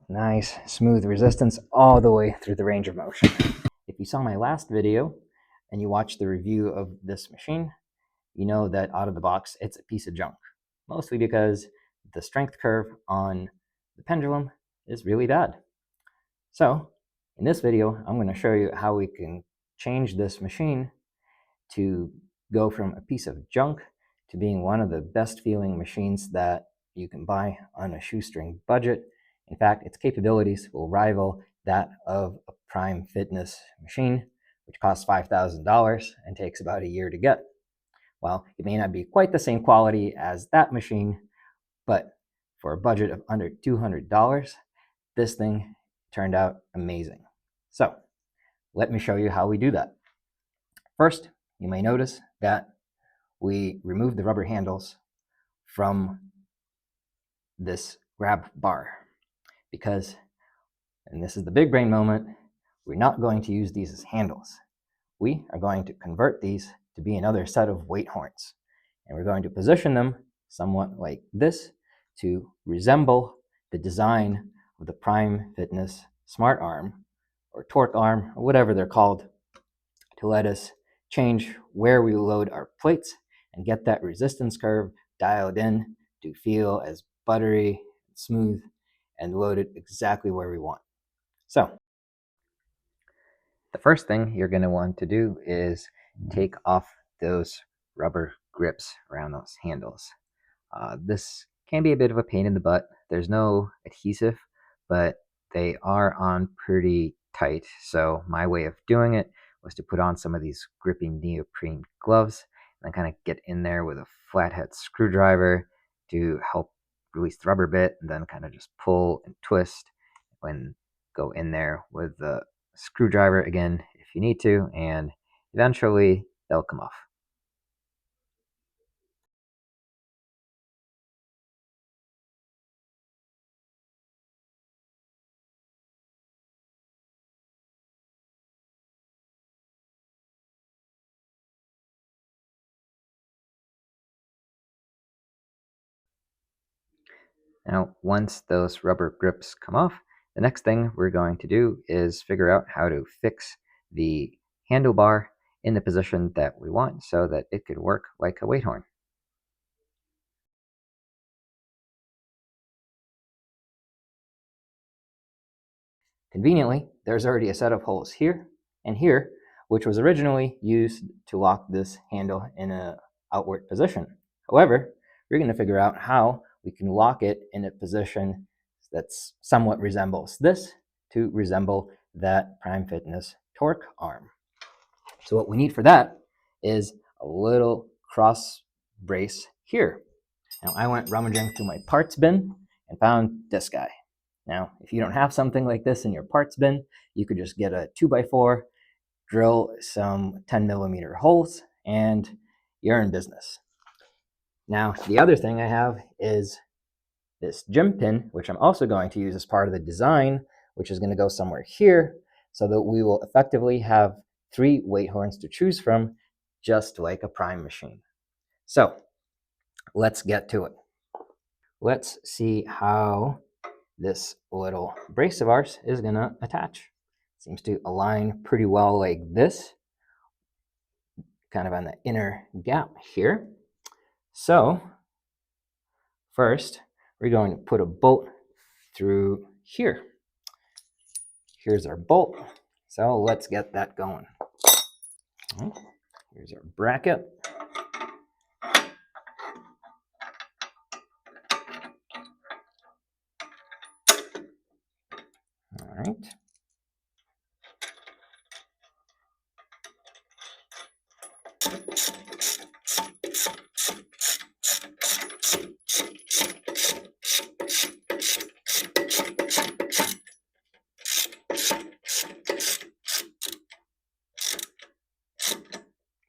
nice, smooth resistance all the way through the range of motion. If you saw my last video and you watched the review of this machine, you know that out of the box, it's a piece of junk. Mostly because the strength curve on the pendulum is really bad. So in this video, I'm going to show you how we can change this machine to go from a piece of junk to being one of the best feeling machines that you can buy on a shoestring budget. In fact, its capabilities will rival that of a Prime Fitness machine, which costs $5,000 and takes about a year to get. Well, it may not be quite the same quality as that machine, but for a budget of under $200, this thing turned out amazing. So let me show you how we do that. First, you may notice that we remove the rubber handles from this grab bar because, and this is the big brain moment, we're not going to use these as handles. We are going to convert these to be another set of weight horns, and we're going to position them somewhat like this to resemble the design of the Prime Fitness Smart Arm or Torque Arm or whatever they're called, to let us change where we load our plates and get that resistance curve dialed in to feel as buttery, smooth, and loaded exactly where we want. So the first thing you're going to want to do is take off those rubber grips around those handles. This can be a bit of a pain in the butt. There's no adhesive, but they are on pretty tight. So my way of doing it was to put on some of these gripping neoprene gloves and then kind of get in there with a flathead screwdriver to help release the rubber bit, and then kind of just pull and twist when go in there with the screwdriver again if you need to, and eventually they'll come off. Now, once those rubber grips come off, the next thing we're going to do is figure out how to fix the handlebar in the position that we want so that it could work like a weight horn. Conveniently, there's already a set of holes here and here, which was originally used to lock this handle in an outward position. However, we're going to figure out how we can lock it in a position that's somewhat resembles this to resemble that Prime Fitness torque arm. So what we need for that is a little cross brace here. Now I went rummaging through my parts bin and found this guy. Now, if you don't have something like this in your parts bin, you could just get a 2x4, drill some 10mm holes, and you're in business. Now, the other thing I have is this gym pin, which I'm also going to use as part of the design, which is going to go somewhere here, so that we will effectively have 3 weight horns to choose from, just like a Prime machine. So let's get to it. Let's see how this little brace of ours is going to attach. Seems to align pretty well like this, kind of on the inner gap here. So first, we're going to put a bolt through here. Here's our bolt. So let's get that going. Here's our bracket. All right.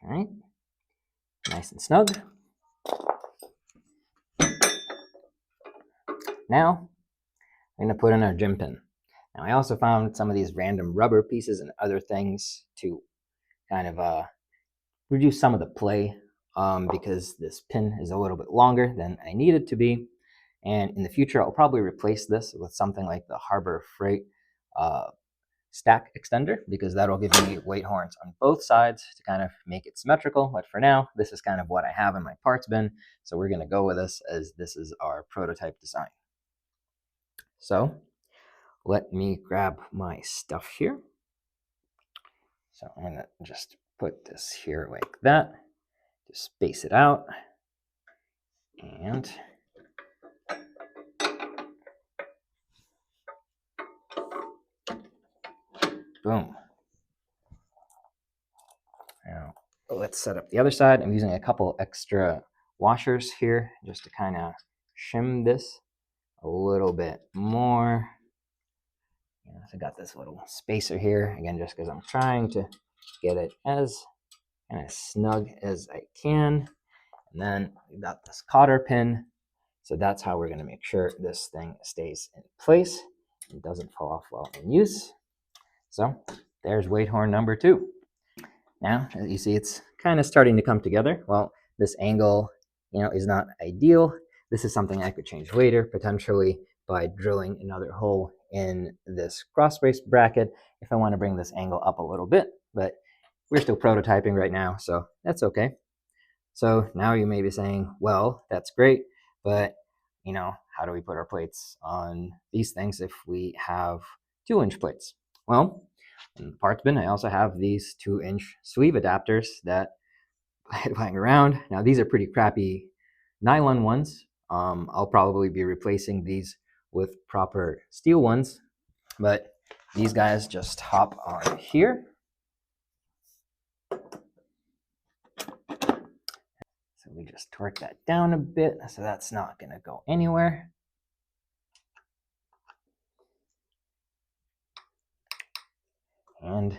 All right. Nice and snug. Now, I'm going to put in our gym pin. Now, I also found some of these random rubber pieces and other things to kind of reduce some of the play because this pin is a little bit longer than I need it to be. And in the future, I'll probably replace this with something like the Harbor Freight stack extender, because that'll give me weight horns on both sides to kind of make it symmetrical. But for now, this is kind of what I have in my parts bin. So we're going to go with this, as this is our prototype design. So let me grab my stuff here. So I'm going to just put this here like that, just space it out, and boom. Now let's set up the other side. I'm using a couple extra washers here just to kind of shim this a little bit more. So I got this little spacer here, again, just because I'm trying to get it as kind of snug as I can. And then we got this cotter pin. So that's how we're going to make sure this thing stays in place and doesn't fall off while in use. So there's weight horn number 2. Now, as you see, it's kind of starting to come together. Well, this angle, is not ideal. This is something I could change later, potentially by drilling another hole in this cross brace bracket if I want to bring this angle up a little bit. But we're still prototyping right now, so that's okay. So now you may be saying, well, that's great, but how do we put our plates on these things if we have 2-inch plates? Well, in the parts bin, I also have these 2-inch sleeve adapters that lying around. Now, these are pretty crappy nylon ones. I'll probably be replacing these with proper steel ones, but these guys just hop on here. So we just torque that down a bit, so that's not going to go anywhere. And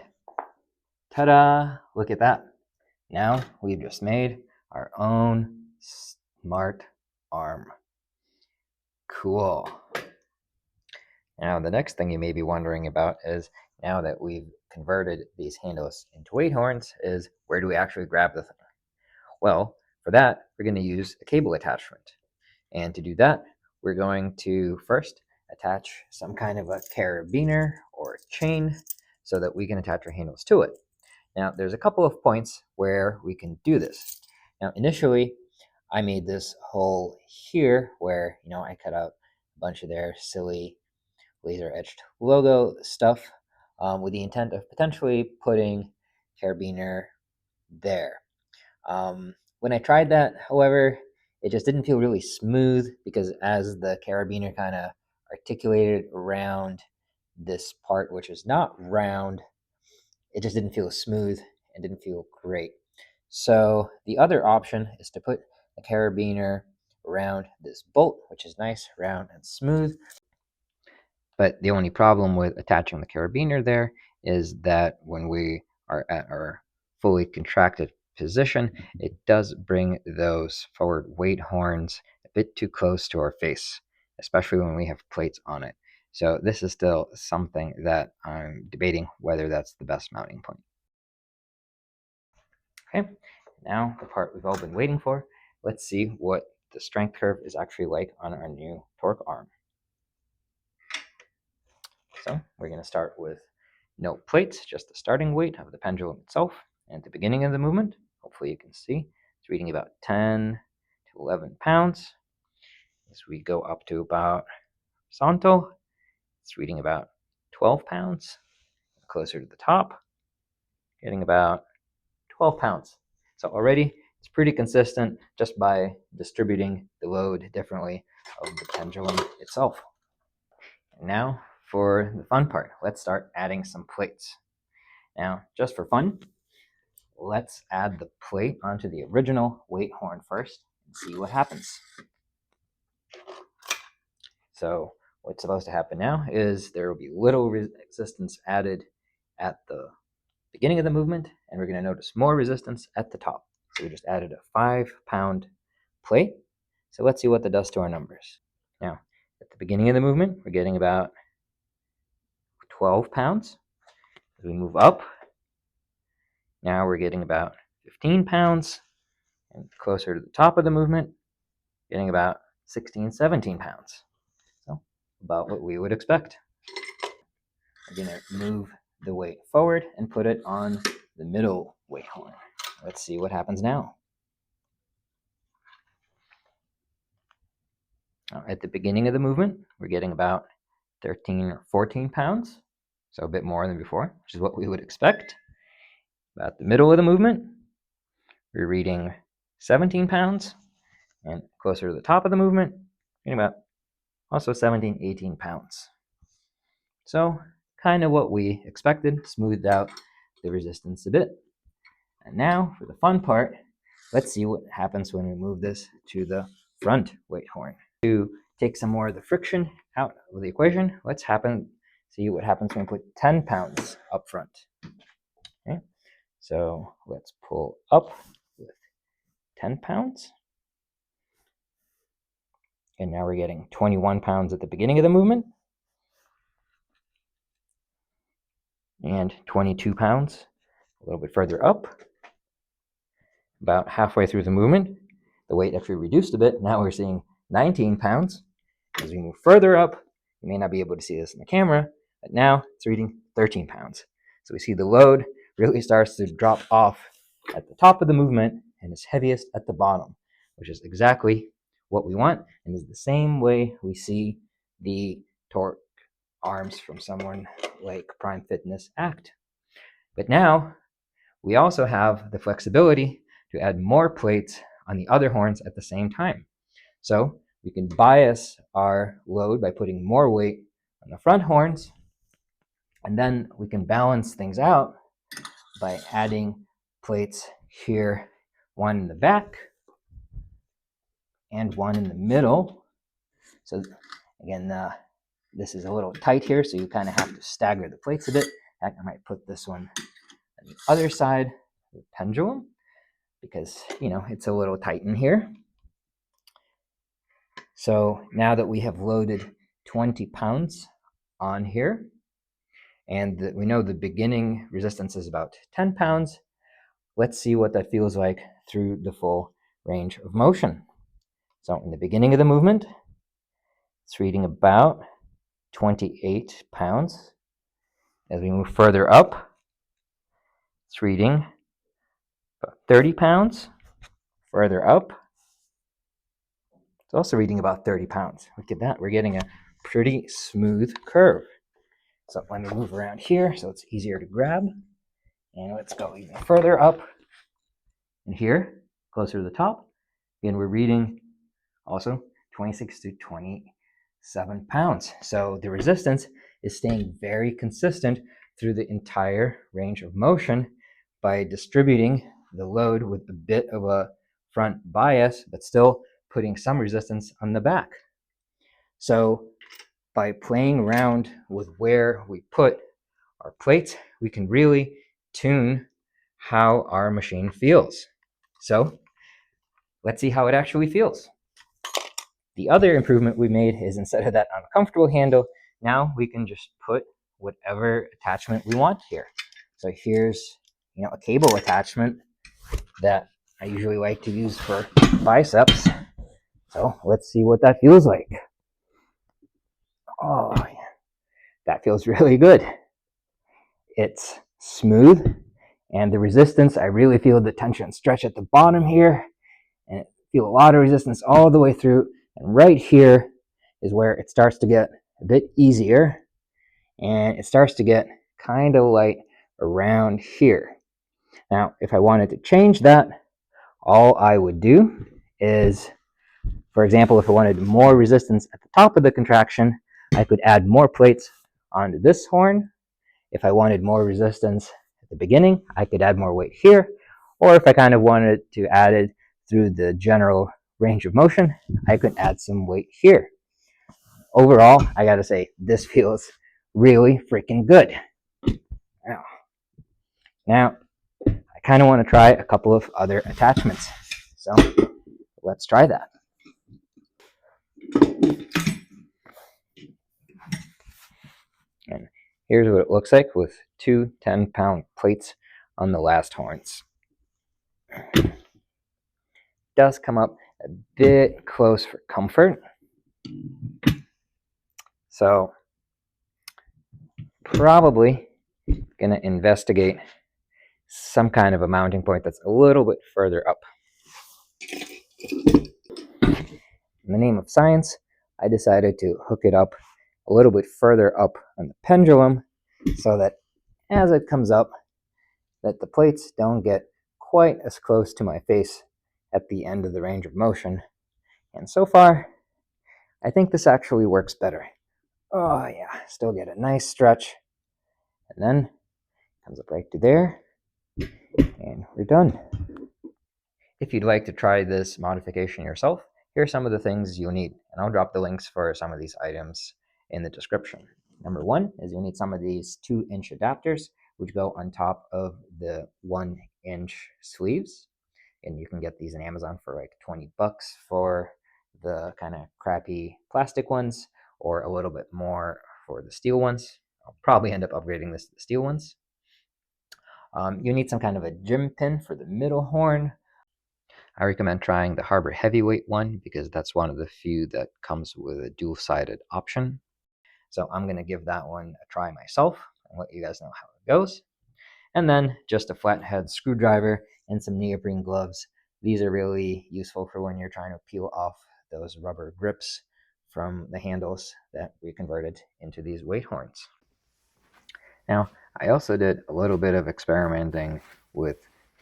ta-da! Look at that. Now we've just made our own smart arm. Cool. Now the next thing you may be wondering about is, now that we've converted these handles into weight horns, is where do we actually grab the thing? Well, for that, we're going to use a cable attachment. And to do that, we're going to first attach some kind of a carabiner or chain so that we can attach our handles to it. Now, there's a couple of points where we can do this. Now, initially, I made this hole here where, I cut out a bunch of their silly laser etched logo stuff with the intent of potentially putting carabiner there. When I tried that, however, it just didn't feel really smooth, because as the carabiner kind of articulated around this part, which is not round, it just didn't feel smooth and didn't feel great. So the other option is to put a carabiner around this bolt, which is nice, round, and smooth. But the only problem with attaching the carabiner there is that when we are at our fully contracted position, it does bring those forward weight horns a bit too close to our face, especially when we have plates on it. So this is still something that I'm debating whether that's the best mounting point. Okay, now the part we've all been waiting for. Let's see what the strength curve is actually like on our new torque arm. So we're going to start with no plates, just the starting weight of the pendulum itself. And at the beginning of the movement, hopefully you can see, it's reading about 10 to 11 pounds. As we go up to about horizontal, it's reading about 12 pounds. Closer to the top, getting about 12 pounds. So already it's pretty consistent just by distributing the load differently of the pendulum itself. And now for the fun part, let's start adding some plates. Now, just for fun, let's add the plate onto the original weight horn first and see what happens. So what's supposed to happen now is there will be little resistance added at the beginning of the movement, and we're going to notice more resistance at the top. So we just added a 5-pound plate. So let's see what that does to our numbers. Now, at the beginning of the movement, we're getting about 12 pounds. As we move up, now we're getting about 15 pounds. And closer to the top of the movement, getting about 16, 17 pounds. So about what we would expect. We're going to move the weight forward and put it on the middle weight horn. Let's see what happens now. At the beginning of the movement, we're getting about 13 or 14 pounds, so a bit more than before, which is what we would expect. About the middle of the movement, we're reading 17 pounds, and closer to the top of the movement, getting about also 17, 18 pounds. So kind of what we expected, smoothed out the resistance a bit. And now for the fun part, let's see what happens when we move this to the front weight horn. To take some more of the friction out of the equation, see what happens when we put 10 pounds up front. Okay, so let's pull up with 10 pounds. And now we're getting 21 pounds at the beginning of the movement. And 22 pounds a little bit further up. About halfway through the movement, the weight actually reduced a bit. Now we're seeing 19 pounds. As we move further up, you may not be able to see this in the camera, but now it's reading 13 pounds. So we see the load really starts to drop off at the top of the movement and is heaviest at the bottom, which is exactly what we want and is the same way we see the torque arms from someone like Prime Fitness act. But now we also have the flexibility to add more plates on the other horns at the same time. So we can bias our load by putting more weight on the front horns, and then we can balance things out by adding plates here, one in the back and one in the middle. So again, this is a little tight here, so you kind of have to stagger the plates a bit. I might put this one on the other side of the pendulum because, it's a little tight in here. So now that we have loaded 20 pounds on here, and we know the beginning resistance is about 10 pounds, let's see what that feels like through the full range of motion. So in the beginning of the movement, it's reading about 28 pounds. As we move further up, it's reading about 30 pounds. Further up, it's also reading about 30 pounds. Look at that. We're getting a pretty smooth curve. So let me move around here so it's easier to grab. And let's go even further up. And here, closer to the top, again, we're reading also 26 to 27 pounds. So the resistance is staying very consistent through the entire range of motion by distributing the load with a bit of a front bias, but still putting some resistance on the back. So by playing around with where we put our plates, we can really tune how our machine feels. So let's see how it actually feels. The other improvement we made is instead of that uncomfortable handle, now we can just put whatever attachment we want here. So here's a cable attachment that I usually like to use for biceps. So let's see what that feels like. Oh, that feels really good. It's smooth, and the resistance, I really feel the tension stretch at the bottom here, and I feel a lot of resistance all the way through. And right here is where it starts to get a bit easier, and it starts to get kind of light around here. Now, if I wanted to change that, all I would do is, for example, if I wanted more resistance at the top of the contraction, I could add more plates onto this horn. If I wanted more resistance at the beginning, I could add more weight here. Or if I kind of wanted to add it through the general range of motion, I could add some weight here. Overall, I gotta say, this feels really freaking good. Now, I kind of want to try a couple of other attachments. So let's try that. And here's what it looks like with two 10-pound plates on the last horns. It does come up a bit close for comfort. So probably gonna investigate some kind of a mounting point that's a little bit further up. In the name of science, I decided to hook it up a little bit further up on the pendulum so that as it comes up, that the plates don't get quite as close to my face at the end of the range of motion. And so far, I think this actually works better. Oh yeah, still get a nice stretch. And then comes up right to there, and we're done. If you'd like to try this modification yourself, here are some of the things you'll need, and I'll drop the links for some of these items in the description. Number one is you'll need some of these 2-inch adapters, which go on top of the 1-inch sleeves. And you can get these on Amazon for like $20 for the kind of crappy plastic ones, or a little bit more for the steel ones. I'll probably end up upgrading this to the steel ones. You need some kind of a gym pin for the middle horn. I recommend trying the Harbor Heavyweight one because that's one of the few that comes with a dual-sided option. So I'm going to give that one a try myself and let you guys know how it goes. And then just a flathead screwdriver and some neoprene gloves. These are really useful for when you're trying to peel off those rubber grips from the handles that we converted into these weight horns. Now, I also did a little bit of experimenting with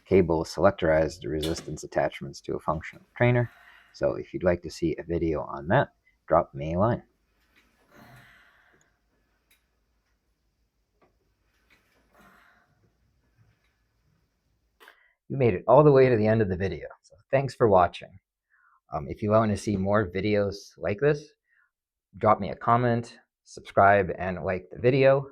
cable selectorized resistance attachments to a functional trainer. So if you'd like to see a video on that, drop me a line. You made it all the way to the end of the video, so thanks for watching. If you want to see more videos like this, drop me a comment, subscribe, and like the video.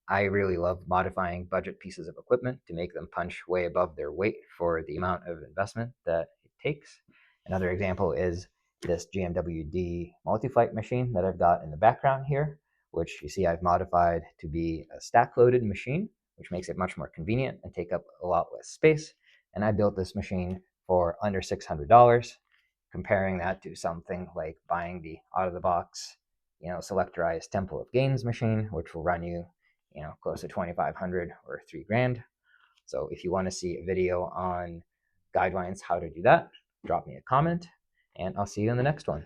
I really love modifying budget pieces of equipment to make them punch way above their weight for the amount of investment that it takes. Another example is this GMWD multi-flight machine that I've got in the background here, which you see I've modified to be a stack-loaded machine, which makes it much more convenient and take up a lot less space. And I built this machine for under $600. Comparing that to something like buying the out-of-the-box, selectorized Temple of Gains machine, which will run you, close to $2,500 or $3,000. So if you want to see a video on guidelines how to do that, drop me a comment, and I'll see you in the next one.